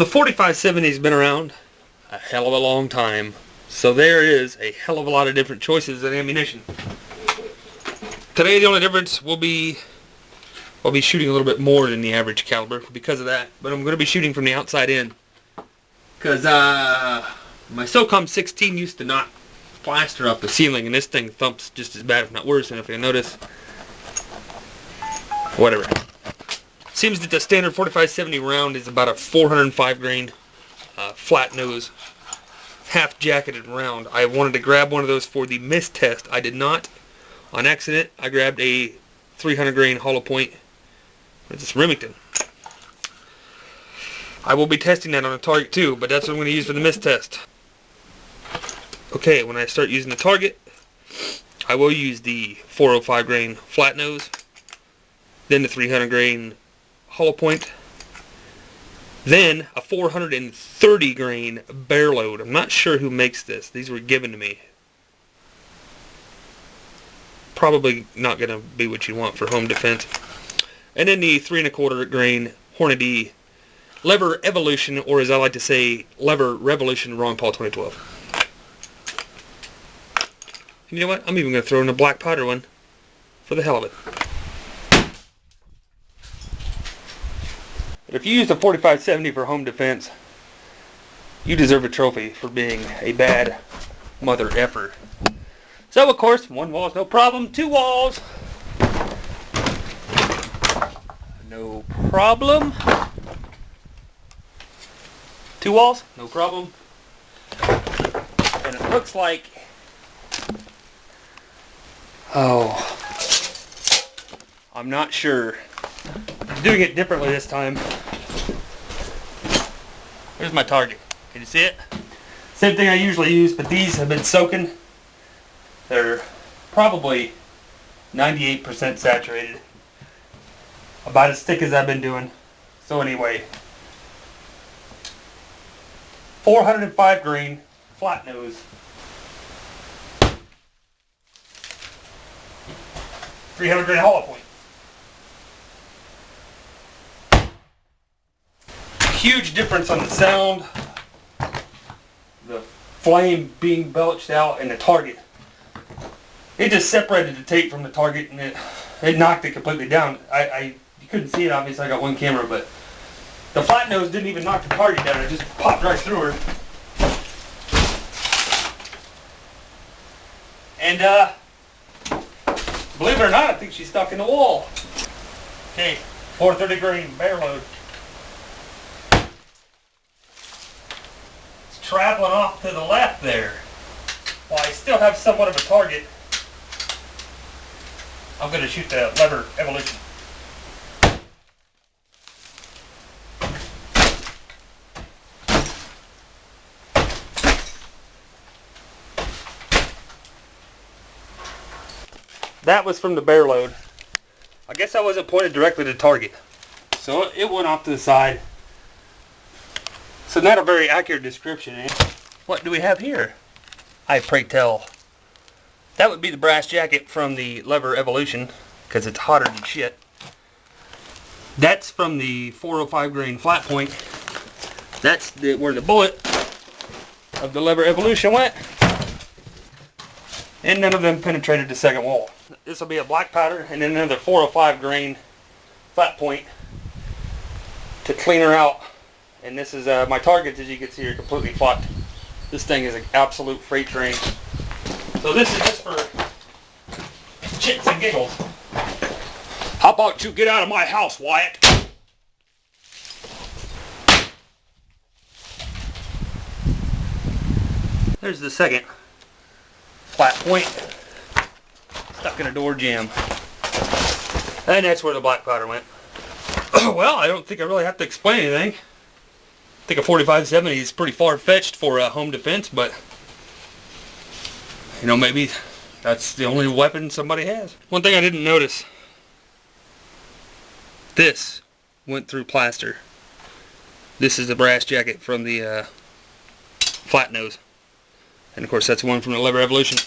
The 4570's been around a hell of a long time, so there is a hell of a lot of different choices of ammunition. Today the only difference will be I'll be shooting a little bit more than the average caliber because of that, but I'm going to be shooting from the outside in because my SOCOM 16 used to knock plaster off the ceiling, and this thing thumps just as bad if not worse. And if you notice, whatever. Seems that the standard 4570 round is about a 405 grain flat nose, half jacketed round. I wanted to grab one of those for the mist test. I did not. On accident, I grabbed a 300 grain hollow point. It's Remington. I will be testing that on a target too, but that's what I'm going to use for the mist test. Okay, when I start using the target, I will use the 405 grain flat nose, then the 300 grain hollow point, then a 430 grain bear load. I'm not sure who makes this. These were given to me. Probably not going to be what you want for home defense. And then the 3 1/4 grain Hornady Lever Evolution, or as I like to say, Lever Revolution Ron Paul 2012. And you know what? I'm even going to throw in a black powder one for the hell of it. But if you use the 4570 for home defense, you deserve a trophy for being a bad mother effer. So of course, one wall is no problem. Two walls, no problem. Two walls, no problem. And it looks like, I'm not sure. I'm doing it differently this time. Here's my target. Can you see it? Same thing I usually use, but these have been soaking. They're probably 98% saturated. About as thick as I've been doing. So anyway, 405 grain flat nose, 300 grain hollow point. Huge difference on the sound, the flame being belched out, and the target. It just separated the tape from the target, and it knocked it completely down. You couldn't see it, obviously. I got one camera, but the flat nose didn't even knock the target down. It just popped right through her. And believe it or not, I think she's stuck in the wall. Okay, 430 grain bear load. It's traveling off to the left there. While I still have somewhat of a target, I'm going to shoot the Lever Evolution. That was from the bear load. I guess I wasn't pointed directly to the target, so it went off to the side. So not a very accurate description. What do we have here? I pray tell. That would be the brass jacket from the Lever Evolution, because it's hotter than shit. That's from the 405 grain flat point. That's where the bullet of the Lever Evolution went. And none of them penetrated the second wall. This will be a black powder and then another 405 grain flat point to clean her out. And this is my targets, as you can see, are completely fucked. This thing is an absolute freight train. So this is just for chits and giggles. How about you get out of my house, Wyatt? There's the second flat point, stuck in a door jamb. And that's where the black powder went. Well, I don't think I really have to explain anything. I think a 4570 is pretty far-fetched for home defense, but you know, maybe that's the only weapon somebody has. One thing I didn't notice, this went through plaster. This is the brass jacket from the flat nose. And of course that's one from the Lever Evolution.